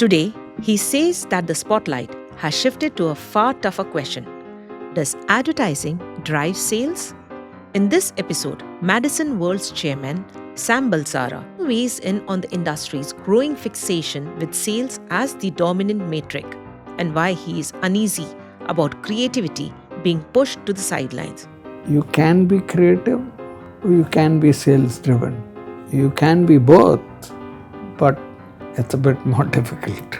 Today, he says that the spotlight has shifted to a far tougher question. Does advertising drive sales? In this episode, Madison World's chairman, Sam Balsara, weighs in on the industry's growing fixation with sales as the dominant metric and why he is uneasy about creativity being pushed to the sidelines. You can be creative or you can be sales driven. You can be both, but it's a bit more difficult.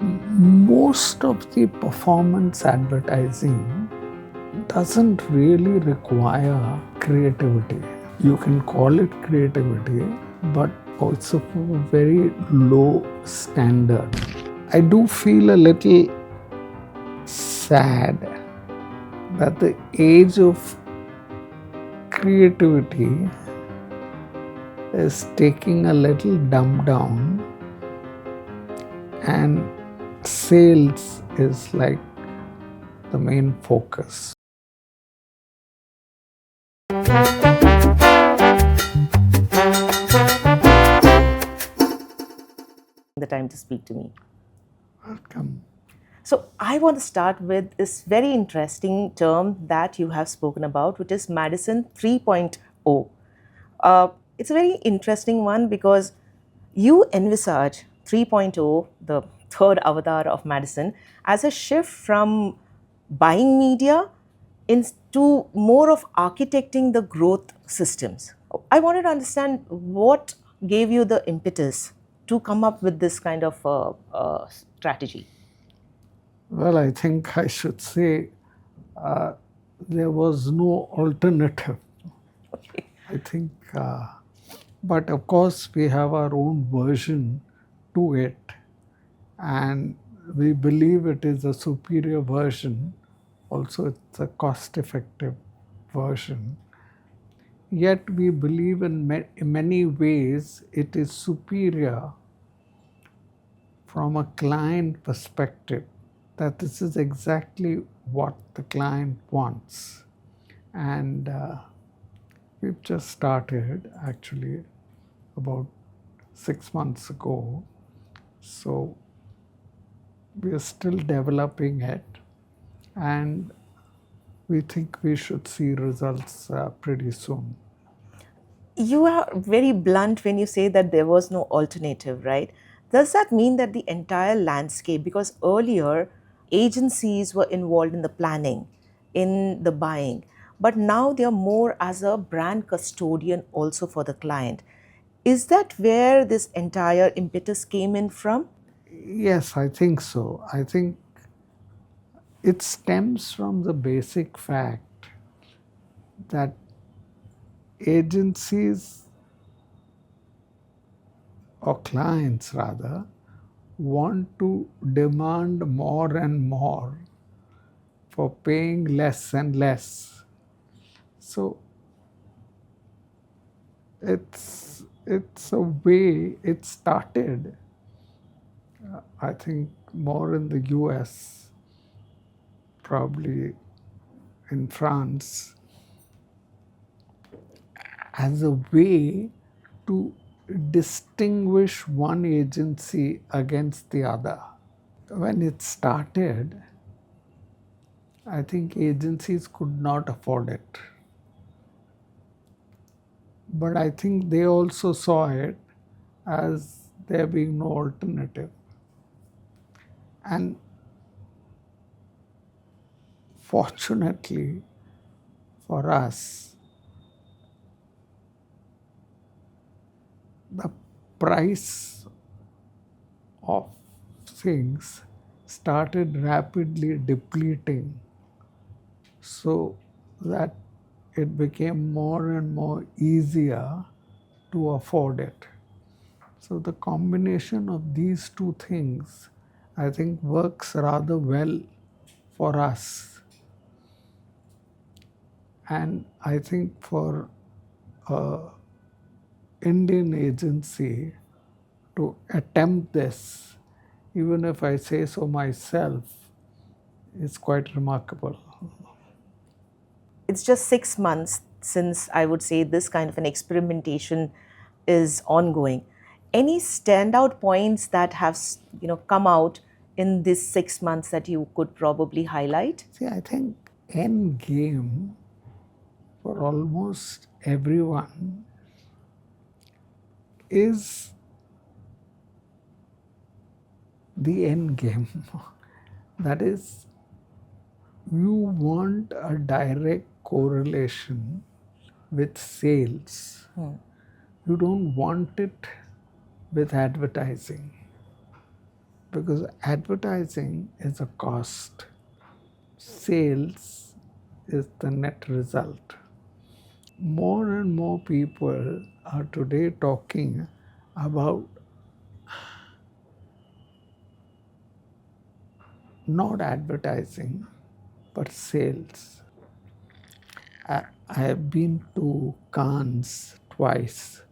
Most of the performance advertising doesn't really require creativity. You can call it creativity, but it's a very low standard. I do feel a little sad that the age of creativity is taking a little dumb down and sales is like the main focus. The time to speak to me. Welcome. So, I want to start with this very interesting term that you have spoken about, which is Madison 3.0. It's a very interesting one because you envisage 3.0, the third avatar of Madison, as a shift from buying media into more of architecting the growth systems. I wanted to understand what gave you the impetus to come up with this kind of strategy. Well, I think I should say there was no alternative. Okay. I think, but of course, we have our own version to it, and we believe it is a superior version. Also, it's a cost effective version. Yet, we believe in many ways it is superior from a client perspective, that this is exactly what the client wants. And we've just started actually about 6 months ago. So we are still developing it, and we think we should see results pretty soon. You are very blunt when you say that there was no alternative, right? Does that mean that the entire landscape, because earlier agencies were involved in the planning, in the buying, but now they are more as a brand custodian also for the client. Is that where this entire impetus came in from? Yes, I think so. I think it stems from the basic fact that agencies, or clients rather, want to demand more and more for paying less and less. So it's a way it started, I think more in the US, probably in France, as a way to distinguish one agency against the other. When it started, I think agencies could not afford it. But I think they also saw it as there being no alternative. And fortunately for us, the price of things started rapidly depleting, so that it became more and more easier to afford it. So the combination of these two things, I think, works rather well for us. And I think for an Indian agency to attempt this, even if I say so myself, is quite remarkable. It's just 6 months since I would say this kind of an experimentation is ongoing. Any standout points that have come out in this 6 months that you could probably highlight? See, I think end game for almost everyone is the end game. That is, you want a direct correlation with sales. You don't want it with advertising, because advertising is a cost, sales is the net result. More and more people are today talking about not advertising but sales. I have been to Cannes twice,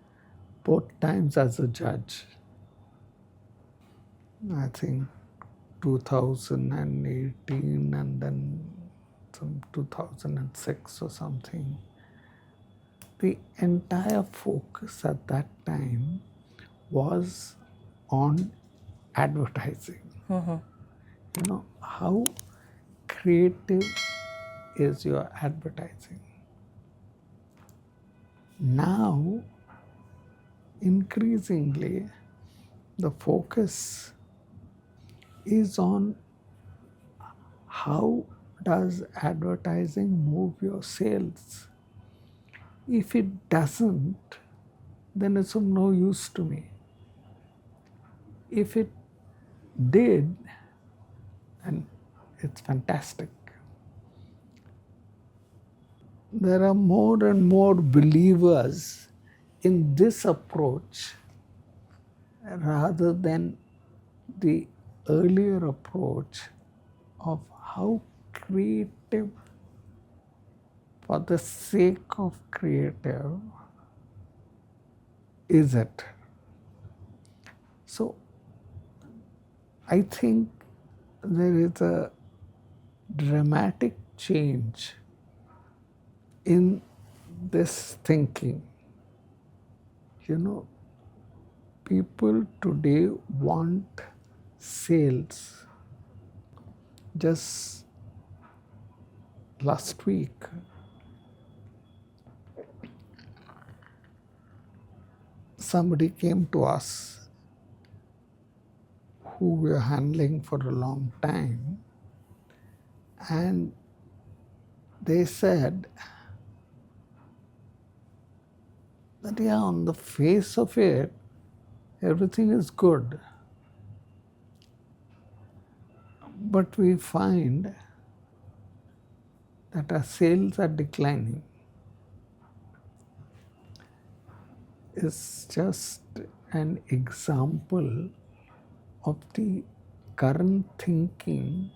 both times as a judge. I think 2018 and then some 2006 or something. The entire focus at that time was on advertising. How creative is your advertising? Now, increasingly, the focus is on how does advertising move your sales. If it doesn't, then it's of no use to me. If it did, then it's fantastic. There are more and more believers in this approach rather than the earlier approach of how creative, for the sake of creative, is it. So I think there is a dramatic change in this thinking. People today want sales. Just last week, somebody came to us who we were handling for a long time, and they said that, yeah, on the face of it, everything is good. But we find that our sales are declining. It's just an example of the current thinking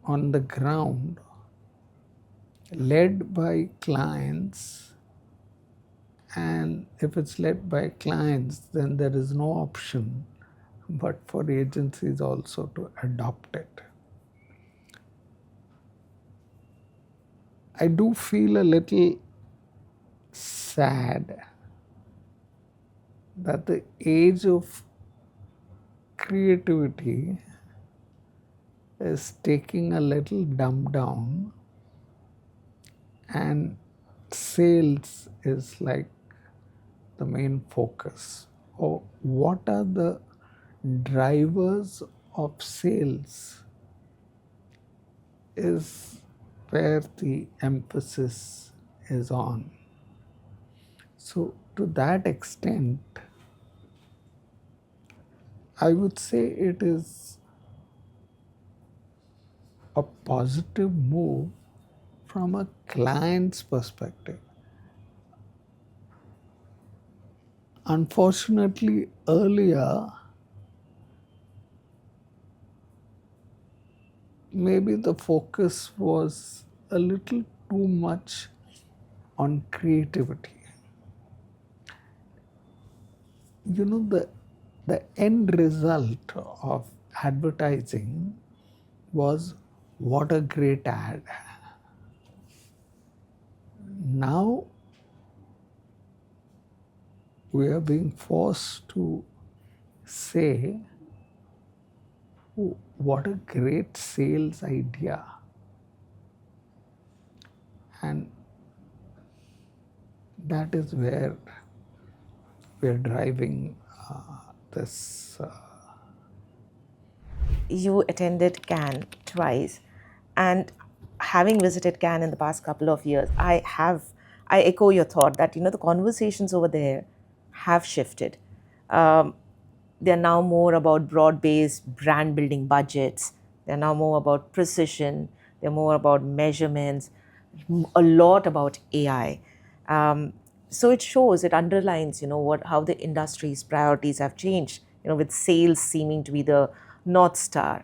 on the ground, led by clients. And if it's led by clients, then there is no option but for agencies also to adopt it. I do feel a little sad that the age of creativity is taking a little dumb down, and sales is like the main focus. Or what are the drivers of sales is where the emphasis is on. So, to that extent, I would say it is a positive move from a client's perspective. Unfortunately, earlier, maybe the focus was a little too much on creativity. The end result of advertising was, what a great ad. Now we are being forced to say, "Oh, what a great sales idea." And that is where we are driving this. You attended Cannes twice, and having visited Cannes in the past couple of years, I echo your thought that the conversations over there have shifted. Um, they're now more about broad-based brand building budgets. They're now more about precision. They're more about measurements. A lot about AI. Um, so it shows, it underlines, what how the industry's priorities have changed. With sales seeming to be the north star.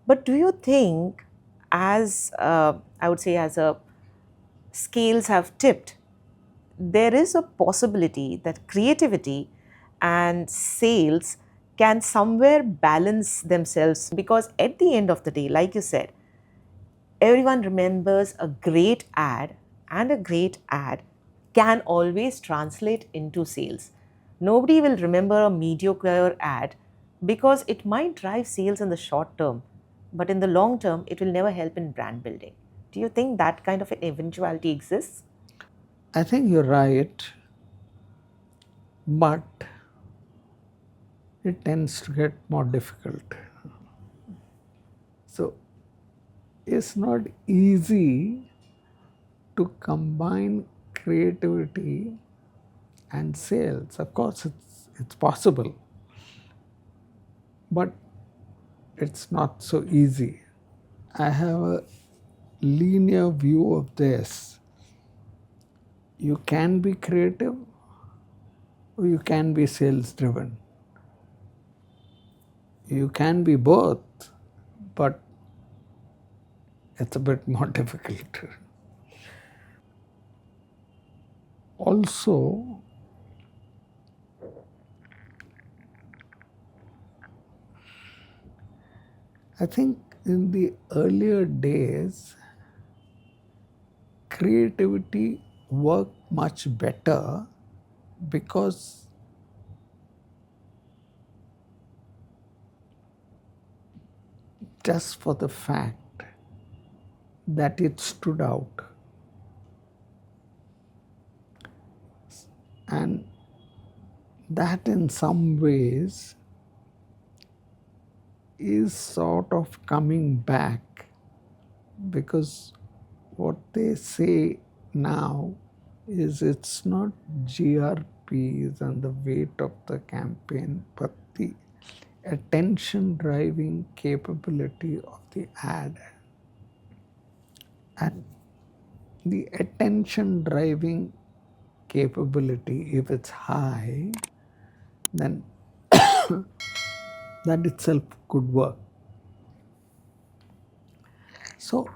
But do you think, as I would say, as a scales have tipped, there is a possibility that creativity and sales can somewhere balance themselves? Because at the end of the day, like you said, everyone remembers a great ad, and a great ad can always translate into sales. Nobody will remember a mediocre ad because it might drive sales in the short term, but in the long term, it will never help in brand building. Do you think that kind of an eventuality exists? I think you're right, but it tends to get more difficult. So it's not easy to combine creativity and sales. Of course, it's possible, but it's not so easy. I have a linear view of this. You can be creative or you can be sales driven. You can be both, but it's a bit more difficult. Also, I think in the earlier days, creativity worked much better because just for the fact that it stood out. And that in some ways is sort of coming back because what they say now is it's not GRPs and the weight of the campaign, but the attention driving capability of the ad. And the attention driving capability, if it's high, then that itself could work. So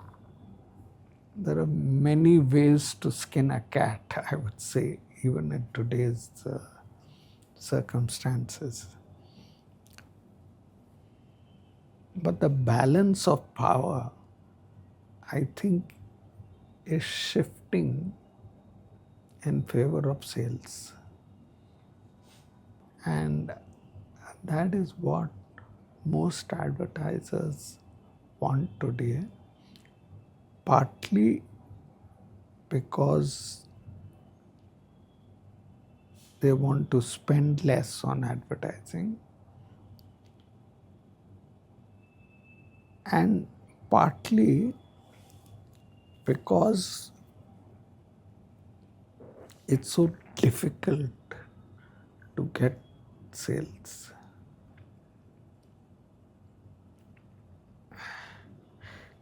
there are many ways to skin a cat, I would say, even in today's circumstances. But the balance of power, I think, is shifting in favor of sales. And that is what most advertisers want today, partly because they want to spend less on advertising, and partly because it's so difficult to get sales.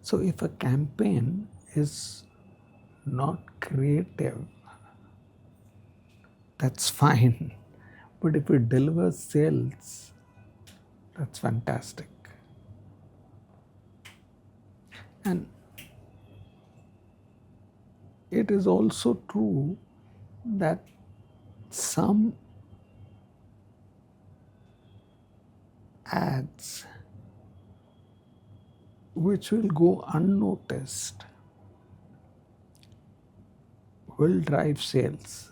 So if a campaign is not creative, that's fine. But if it delivers sales, that's fantastic. And it is also true that some ads which will go unnoticed will drive sales.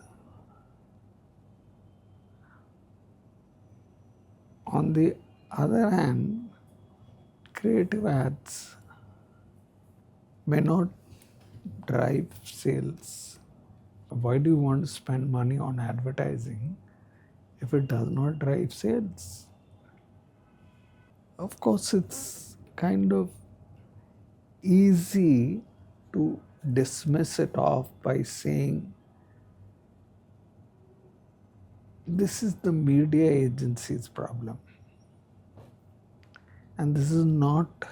On the other hand, creative ads may not drive sales. Why do you want to spend money on advertising if it does not drive sales? Of course, it's kind of easy to dismiss it off by saying this is the media agency's problem and this is not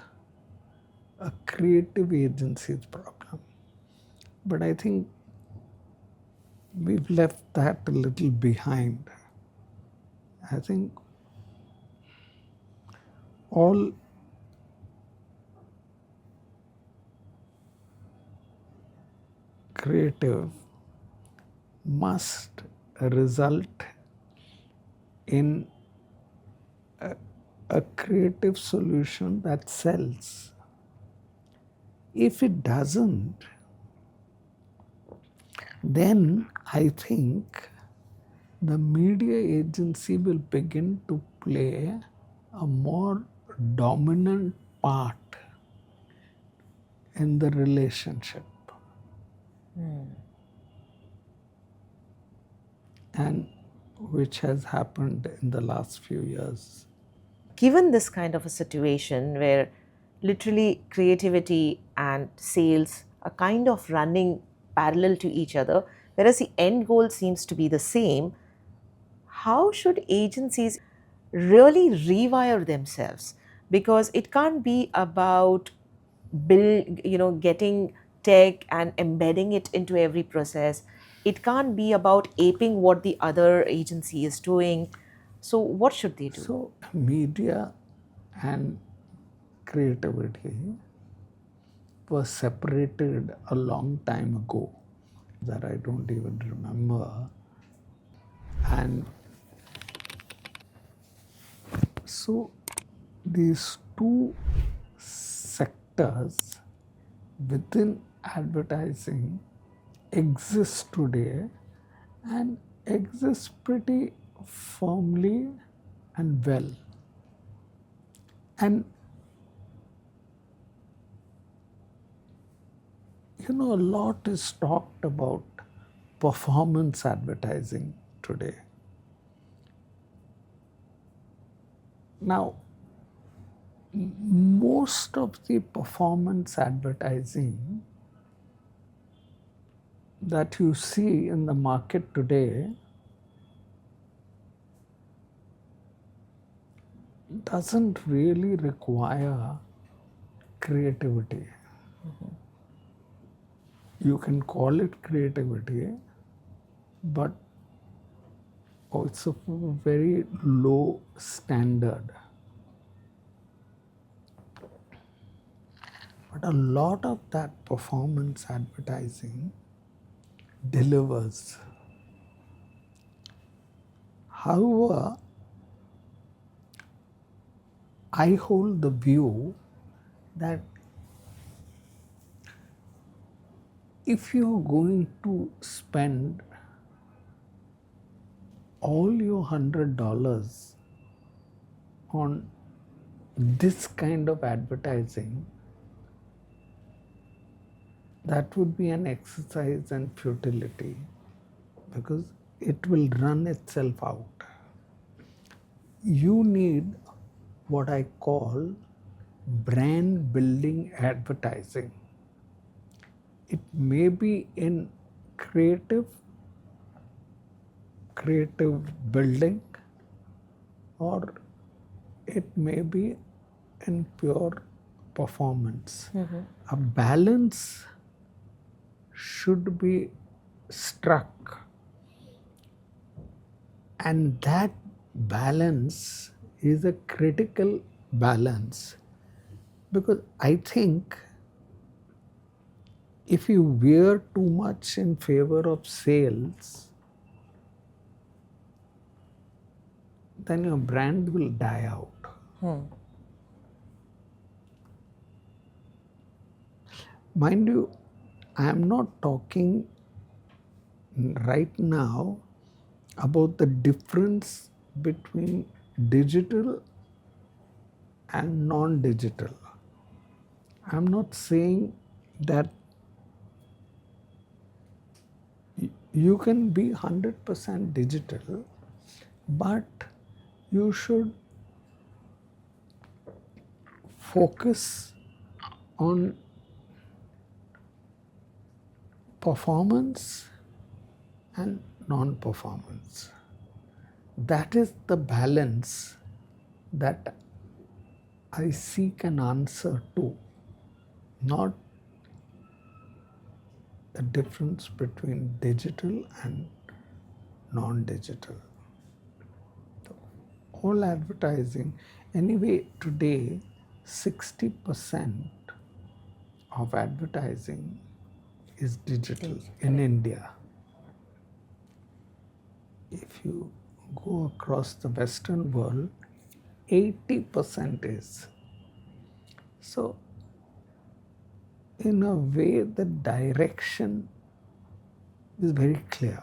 a creative agency's problem. But I think we've left that a little behind. I think all creative must result in a creative solution that sells. If it doesn't, then I think the media agency will begin to play a more dominant part in the relationship. And which has happened in the last few years. Given this kind of a situation where literally creativity and sales are kind of running parallel to each other, whereas the end goal seems to be the same, how should agencies really rewire themselves? Because it can't be about getting tech and embedding it into every process. It can't be about aping what the other agency is doing. So what should they do? So, media and creativity were separated a long time ago that I don't even remember. And so, these two sectors within advertising exist today and exist pretty firmly and well. And a lot is talked about performance advertising today. Now, most of the performance advertising that you see in the market today doesn't really require creativity. You can call it creativity, but it's a very low standard. But a lot of that performance advertising delivers. However, I hold the view that if you're going to spend all your $100 on this kind of advertising, that would be an exercise in futility because it will run itself out. You need what I call brand building advertising. It may be in creative building, or it may be in pure performance. A balance should be struck, and that balance is a critical balance because I think if you veer too much in favor of sales, then your brand will die out. Mind you, I am not talking right now about the difference between digital and non-digital. I'm not saying that you can be 100% digital, but you should focus on performance and non-performance. That is the balance that I seek an answer to, not the difference between digital and non-digital. All advertising, anyway, today 60% of advertising is digital in India. If you go across the Western world, 80% is. So, in a way, the direction is very clear.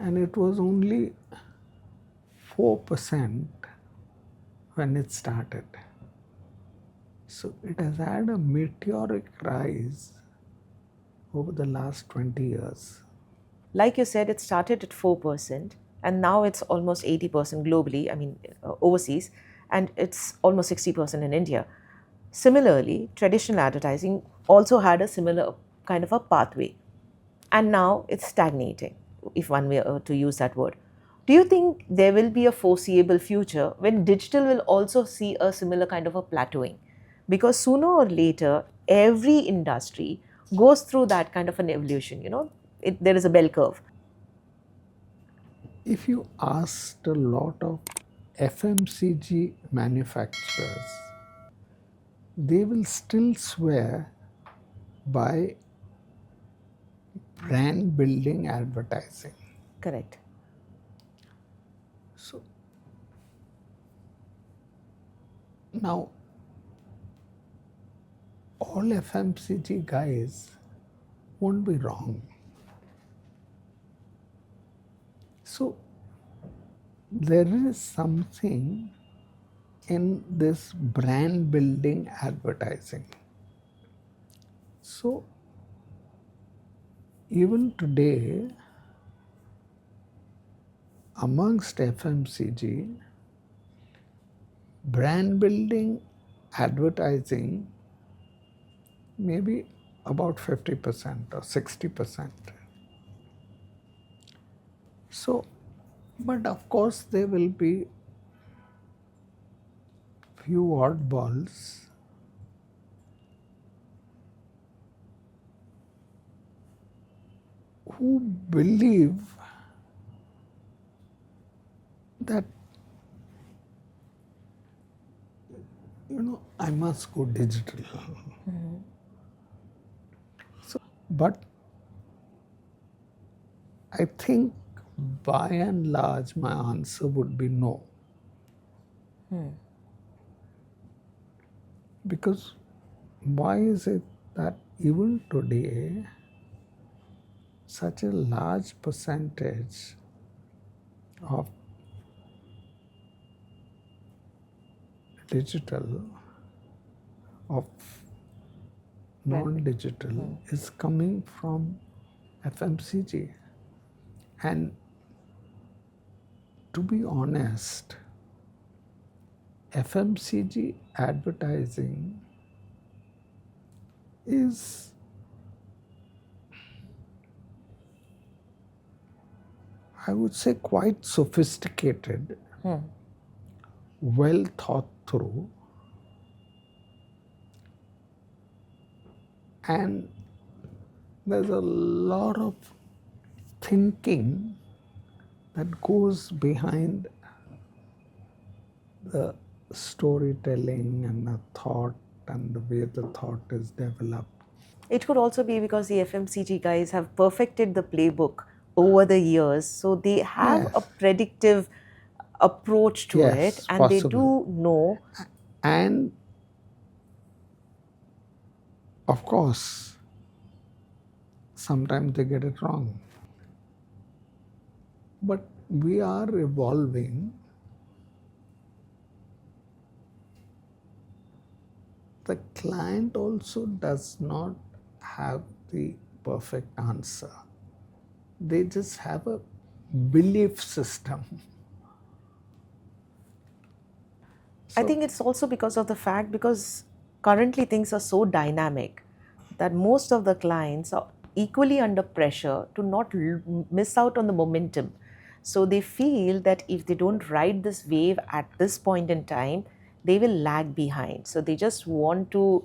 And it was only 4% when it started. So, it has had a meteoric rise over the last 20 years. Like you said, it started at 4%, and now it's almost 80% globally, overseas, and it's almost 60% in India. Similarly, traditional advertising also had a similar kind of a pathway, and now it's stagnating, if one were to use that word. Do you think there will be a foreseeable future when digital will also see a similar kind of a plateauing? Because sooner or later, every industry goes through that kind of an evolution. There is a bell curve. If you asked a lot of FMCG manufacturers, they will still swear by brand building advertising. Correct. So now all FMCG guys won't be wrong. So there is something in this brand building advertising. So even today, amongst FMCG, brand building advertising may be about 50% or 60%. So, but of course, there will be few oddballs who believe that, I must go digital. So, but I think by and large my answer would be no. Because why is it that even today such a large percentage of digital, of non-digital is coming from FMCG? And to be honest, FMCG advertising is, I would say, quite sophisticated, well thought through, and there's a lot of thinking that goes behind the storytelling and the thought and the way the thought is developed. It could also be because the FMCG guys have perfected the playbook over the years, so they have a Yes, predictive approach to it, yes, and they possible. do know. And of course, sometimes they get it wrong. But we are evolving. The client also does not have the perfect answer. They just have a belief system. I So think it's also because of the fact because currently things are so dynamic that most of the clients are equally under pressure to not miss out on the momentum. So they feel that if they don't ride this wave at this point in time, they will lag behind. So they just want to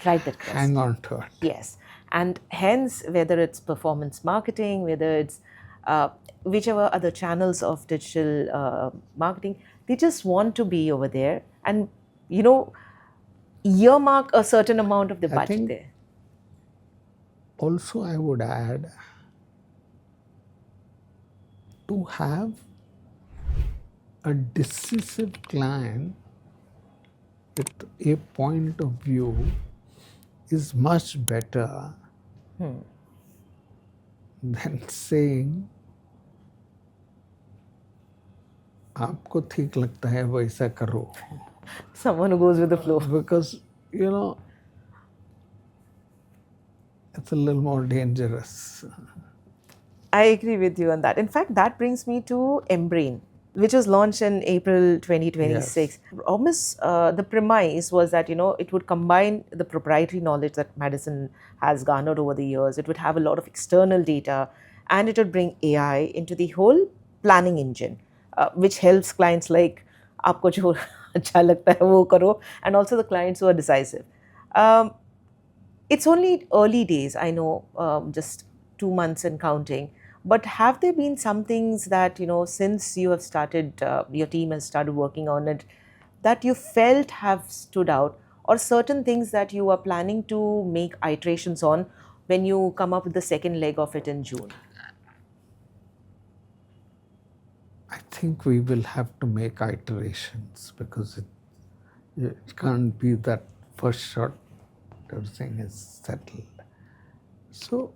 ride that hang crest. on to it. Yes. And hence, whether it's performance marketing, whether it's whichever other channels of digital marketing, they just want to be over there and, you know, earmark a certain amount of the I budget think there. also I would add to have a decisive client with a point of view is much better than saying आपको ठीक लगता है वैसा करो. Someone who goes with the flow. Because, you know, it's a little more dangerous. I agree with you on that. In fact, that brings me to Embrain, which was launched in April 2026. Yes. Almost the premise was that, you know, it would combine the proprietary knowledge that Madison has garnered over the years. It would have a lot of external data, and it would bring AI into the whole planning engine, which helps clients like आपको जो अच्छा लगता है वो करो, and also the clients who are decisive. Um, it's only early days, I know, just 2 months and counting. But have there been some things that, you know, since you have started, your team has started working on it, that you felt have stood out, or certain things that you are planning to make iterations on when you come up with the second leg of it in June? I think we will have to make iterations because it can't be that first shot everything is settled. So,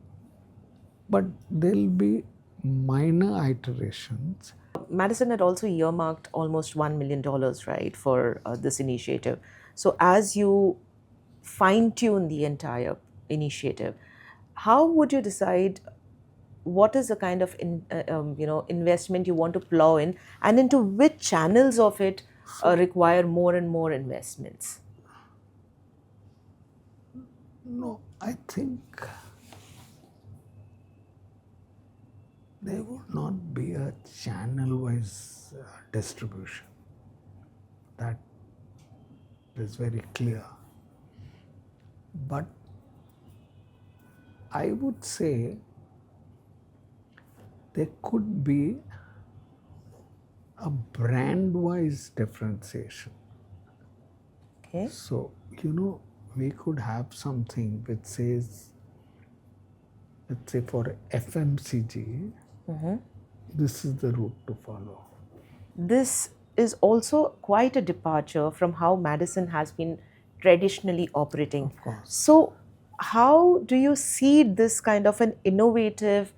but there'll be minor iterations. Madison had also earmarked almost $1 million, right, for this initiative. So, as you fine tune the entire initiative, how would you decide what is the kind of investment you want to plow in, and into which channels of it require more and more investments? No, I think there would not be a channel-wise distribution. That is very clear. But I would say there could be a brand-wise differentiation. Okay. So, you know, we could have something which says, let's say for FMCG, this is the route to follow. This is also quite a departure from how Madison has been traditionally operating. Of course. So, how do you see this kind of an innovative,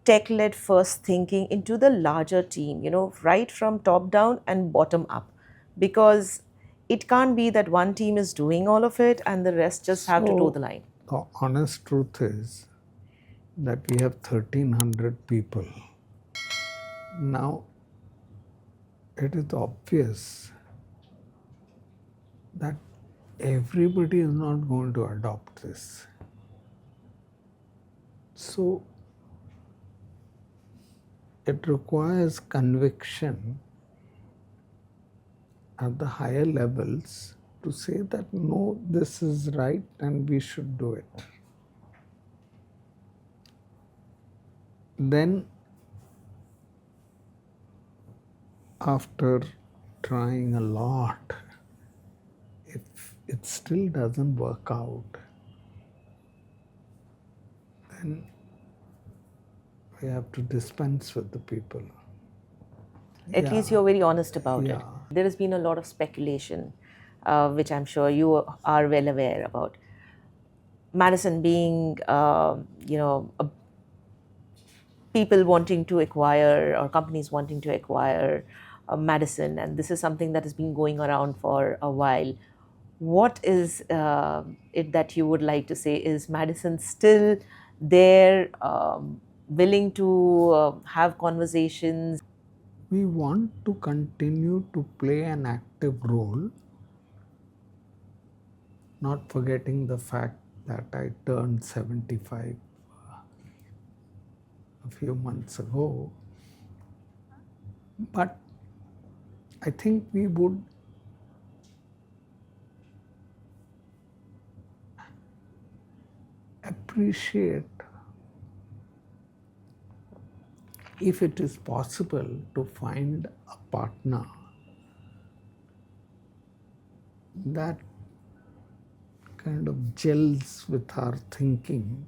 tech led first thinking into the larger team, you know, right from top down and bottom up? Because it can't be that one team is doing all of it and the rest just have to toe the So, line. the honest truth is that we have 1,300 people. Now, it is obvious that everybody is not going to adopt this. So, it requires conviction at the higher levels to say that no, this is right and we should do it. Then, after trying a lot, if it still doesn't work out, then we have to dispense with the people. At least you're very honest about it. Yeah. There has been a lot of speculation, which I'm sure you are well aware about. Madison being, people wanting to acquire or companies wanting to acquire Madison, and this is something that has been going around for a while. What is it that you would like to say? Is Madison still there, willing to have conversations? We want to continue to play an active role, not forgetting the fact that I turned 75 a few months ago. But I think we would appreciate if it is possible to find a partner that kind of gels with our thinking.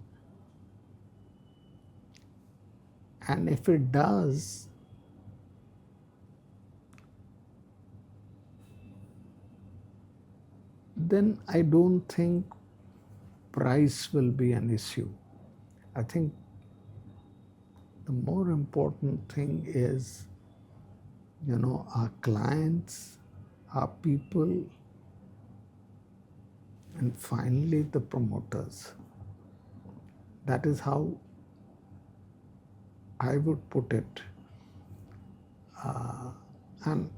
And if it does, then I don't think price will be an issue. I think the more important thing is, our clients, our people, and finally the promoters. That is how I would put it. And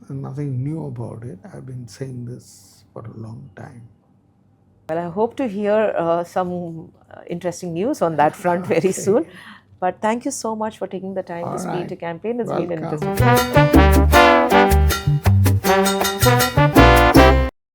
nothing new about it. I've been saying this for a long time. Well, I hope to hear some interesting news on that front very soon. But thank you so much for taking the time to speak to Campaign. It's been an Welcome. interesting.